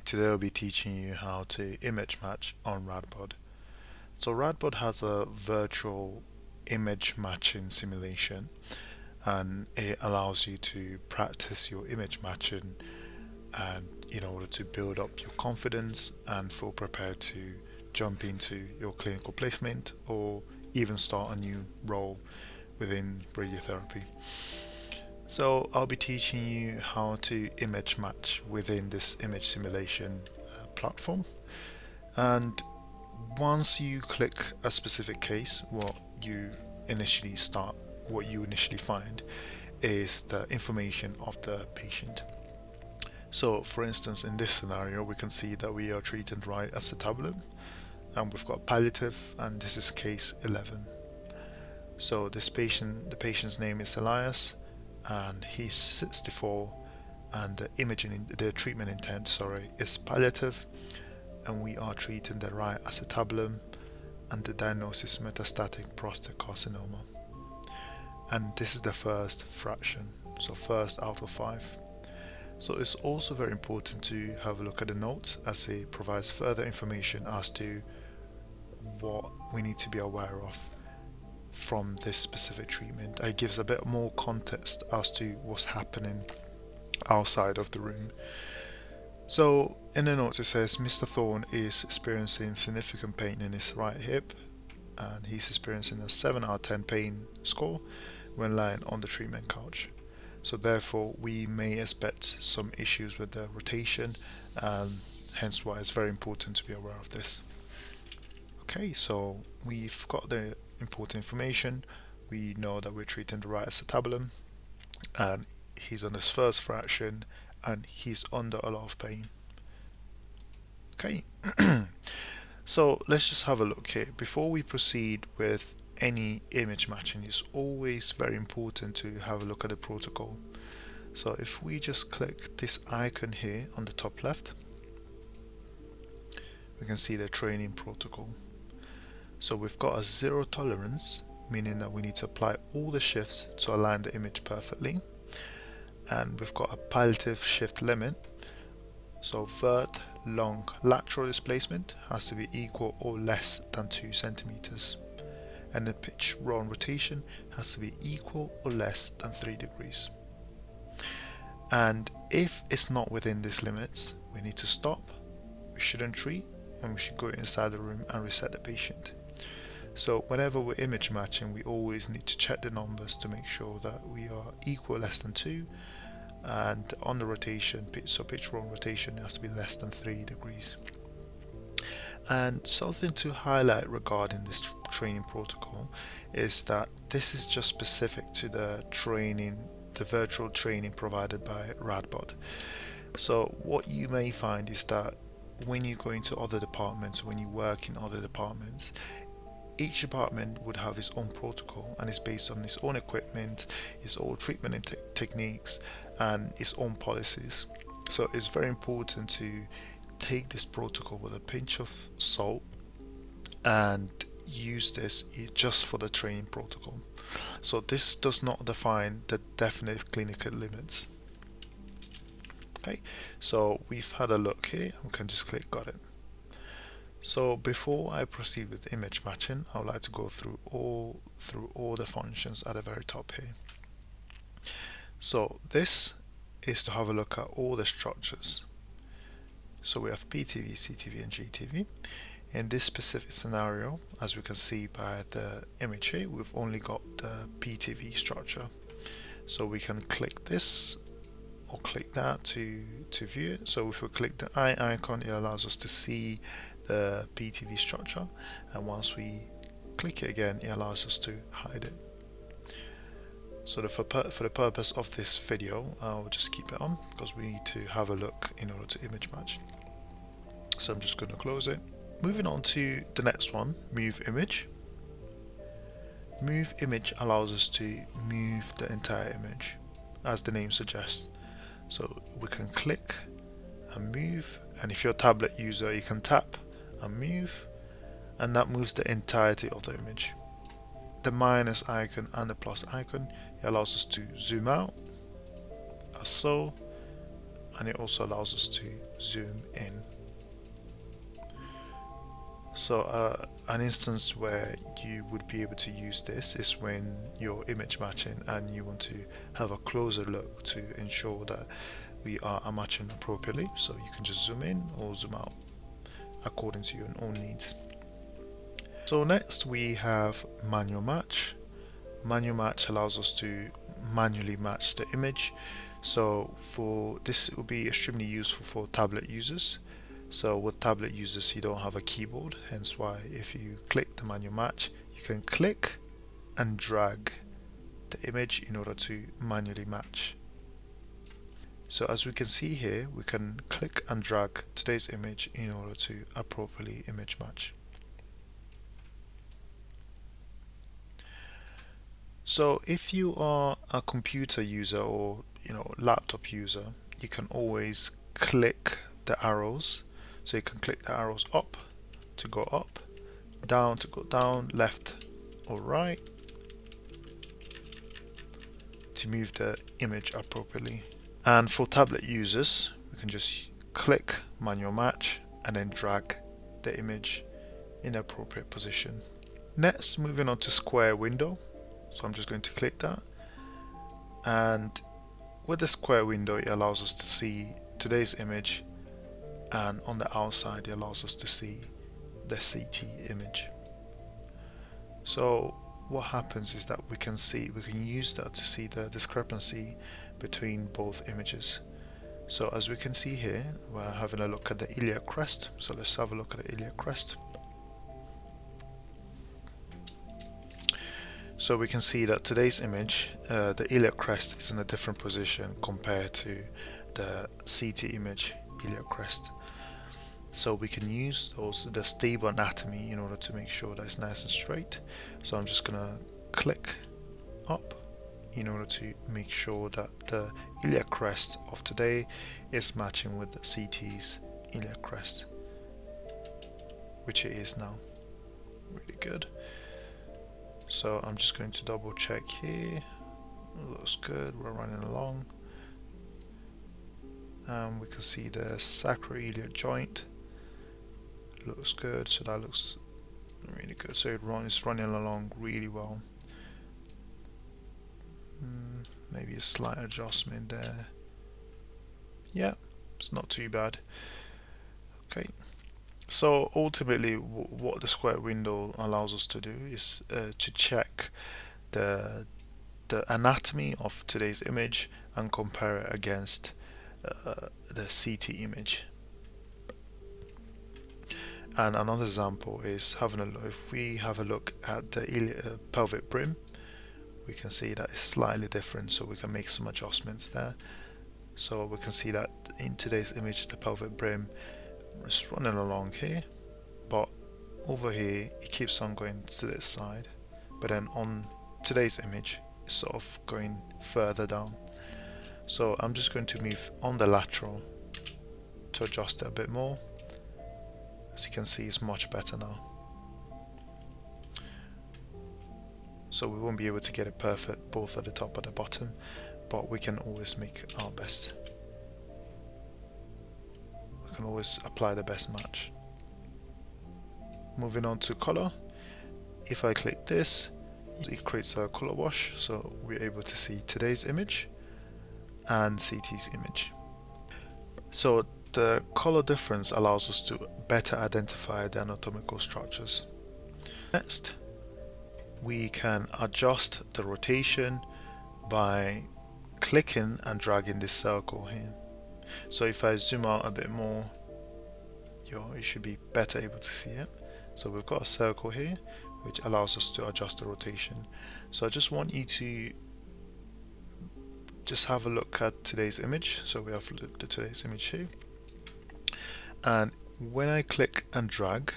Today I'll be teaching you how to image match on RadBudd. So RadBudd has a virtual image matching simulation, and it allows you to practice your image matching and in order to build up your confidence and feel prepared to jump into your clinical placement or even start a new role within radiotherapy. So I'll be teaching you how to image match within this image simulation platform. And once you click a specific case, what you initially find is the information of the patient. So for instance, in this scenario, we can see that we are treating right acetabulum and we've got palliative, and this is case 11. So the patient's name is Elias, and he's 64, and the treatment intent, is palliative, and we are treating the right acetabulum, and the diagnosis metastatic prostate carcinoma. And this is the first fraction, so first out of 5. So it's also very important to have a look at the notes, as it provides further information as to what we need to be aware of from this specific treatment. It gives a bit more context as to what's happening outside of the room. So in the notes it says Mr. Thorne is experiencing significant pain in his right hip, and he's experiencing a 7 out of 10 pain score when lying on the treatment couch. So therefore we may expect some issues with the rotation, and hence why it's very important to be aware of this. Okay, so we've got the important information. We know that we're treating the right acetabulum, and he's on this first fraction, and he's under a lot of pain. Okay, so let's just have a look here. Before we proceed with any image matching, it's always very important to have a look at the protocol. So if we just click this icon here on the top left, we can see the training protocol. So we've got a 0 tolerance, meaning that we need to apply all the shifts to align the image perfectly. And we've got a palliative shift limit. So vert, long, lateral displacement has to be equal or less than 2 centimeters. And the pitch, roll, and rotation has to be equal or less than 3 degrees. And if it's not within these limits, we need to stop, we shouldn't treat, and we should go inside the room and reset the patient. So whenever we're image matching, we always need to check the numbers to make sure that we are equal or less than 2, and on the rotation, pitch, roll, and rotation has to be less than 3 degrees. And something to highlight regarding this training protocol is that this is just specific to the virtual training provided by RadBudd. So what you may find is that when you go into other departments, when you work in other departments, each department would have its own protocol, and it's based on its own equipment, its own treatment techniques, and its own policies. So it's very important to take this protocol with a pinch of salt and use this just for the training protocol. So this does not define the definite clinical limits. Okay, so we've had a look here, we can just click got it. So before I proceed with image matching, I would like to go through all the functions at the very top here. So this is to have a look at all the structures. So we have PTV, CTV, and GTV. In this specific scenario, as we can see by the image here, we've only got the PTV structure. So we can click this or click that to view it. So if we click the eye icon, it allows us to see the PTV structure, and once we click it again, it allows us to hide it. So for the purpose of this video, I'll just keep it on because we need to have a look in order to image match. So I'm just going to close it. Moving on to the next one, move image. Move image allows us to move the entire image, as the name suggests. So we can click and move, and if you're a tablet user, you can tap and move, and that moves the entirety of the image. The minus icon and the plus icon, it allows us to zoom out, as so, and it also allows us to zoom in. So an instance where you would be able to use this is when you're image matching and you want to have a closer look to ensure that we are matching appropriately. So you can just zoom in or zoom out according to your own needs. So next we have manual match. Manual match allows us to manually match the image. So for this, it will be extremely useful for tablet users. So with tablet users, you don't have a keyboard, hence why if you click the manual match, you can click and drag the image in order to manually match. So as we can see here, we can click and drag today's image in order to appropriately image match. So if you are a computer user or laptop user, you can always click the arrows. So you can click the arrows up to go up, down to go down, left or right to move the image appropriately. And for tablet users, we can just click manual match and then drag the image in the appropriate position. Next, moving on to square window. So I'm just going to click that, and with the square window it allows us to see today's image, and on the outside it allows us to see the CT image. So what happens is that we can use that to see the discrepancy between both images. So as we can see here, we're having a look at the iliac crest. So let's have a look at the iliac crest. So we can see that today's image, the iliac crest is in a different position compared to the CT image iliac crest. So we can use the stable anatomy in order to make sure that it's nice and straight. So I'm just gonna click up in order to make sure that the iliac crest of today is matching with the CT's iliac crest, which it is now. Really good. So I'm just going to double check here. Looks good, we're running along. We can see the sacroiliac joint. Looks good, so that looks really good. So it's running along really well. Maybe a slight adjustment there. Yeah, it's not too bad. Okay. So ultimately what the square window allows us to do is to check the anatomy of today's image and compare it against the CT image. And another example is if we have a look at the pelvic brim, we can see that it's slightly different, so we can make some adjustments there. So we can see that in today's image the pelvic brim is running along here, but over here it keeps on going to this side, but then on today's image it's sort of going further down. So I'm just going to move on the lateral to adjust it a bit more. As you can see, it's much better now. So we won't be able to get it perfect both at the top and the bottom, but we can always make our best. We can always apply the best match. Moving on to color. If I click this, it creates a color wash, so we're able to see today's image and CT's image. So the color difference allows us to better identify the anatomical structures. Next, we can adjust the rotation by clicking and dragging this circle here. So if I zoom out a bit more, you should be better able to see it. So we've got a circle here which allows us to adjust the rotation. So I just want you to just have a look at today's image. So we have the today's image here, and when I click and drag,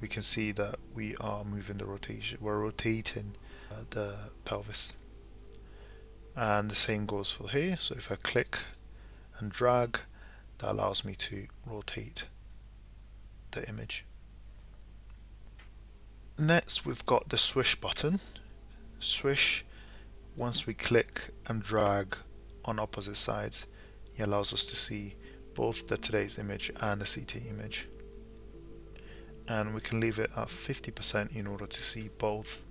we can see that we are moving the rotation. We're rotating the pelvis, and the same goes for here. So if I click and drag, that allows me to rotate the image. Next, we've got the swish button. Swish, once we click and drag on opposite sides, it allows us to see both the today's image and the CT image. And we can leave it at 50% in order to see both.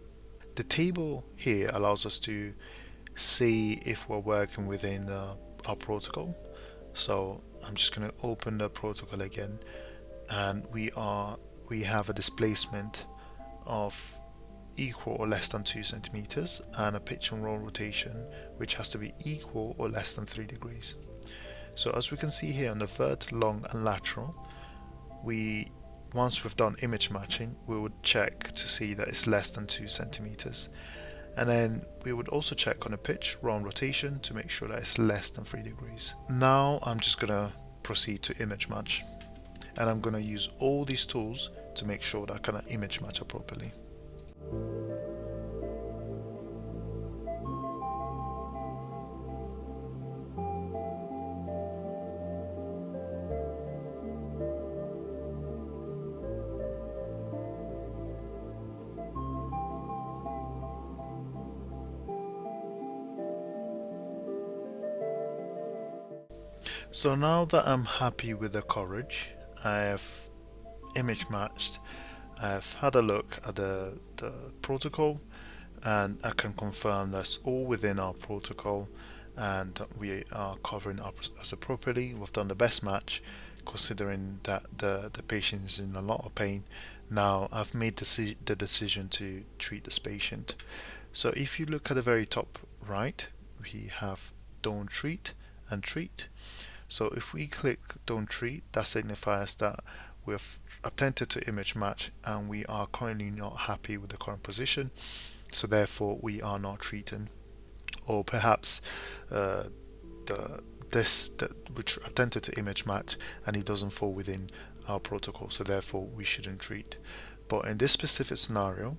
The table here allows us to see if we're working within our protocol. So I'm just going to open the protocol again, and we have a displacement of equal or less than 2 centimeters and a pitch and roll rotation which has to be equal or less than 3 degrees. So as we can see here on the vert, long and lateral, once we've done image matching, we would check to see that it's less than 2 centimeters. And then we would also check on the pitch, roll and rotation to make sure that it's less than 3 degrees. Now I'm just gonna proceed to image match, and I'm gonna use all these tools to make sure that I can image match appropriately. So now that I'm happy with the coverage, I have image matched, I've had a look at the protocol, and I can confirm that's all within our protocol and we are covering us appropriately. We've done the best match considering that the patient is in a lot of pain. Now I've made the decision to treat this patient. So if you look at the very top right, we have don't treat and treat. So if we click don't treat, that signifies that we've attempted to image match and we are currently not happy with the current position, so therefore we are not treating. Or perhaps which attempted to image match and it doesn't fall within our protocol, so therefore we shouldn't treat. But in this specific scenario,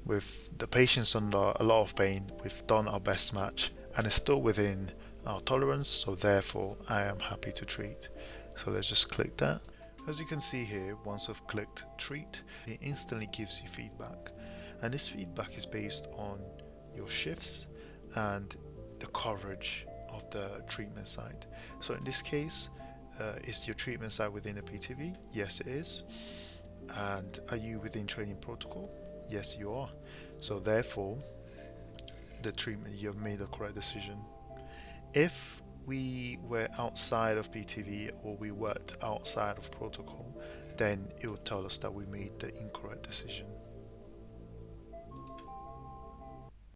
with the patient's under a lot of pain, we've done our best match and it's still within our tolerance, so therefore I am happy to treat. So let's just click that. As you can see here, once I've clicked treat, it instantly gives you feedback, and this feedback is based on your shifts and the coverage of the treatment site. So in this case, is your treatment site within a PTV? Yes, it is. And are you within training protocol? Yes, you are. So therefore, the treatment, you've made the correct decision. If we were outside of PTV or we worked outside of protocol, then it would tell us that we made the incorrect decision.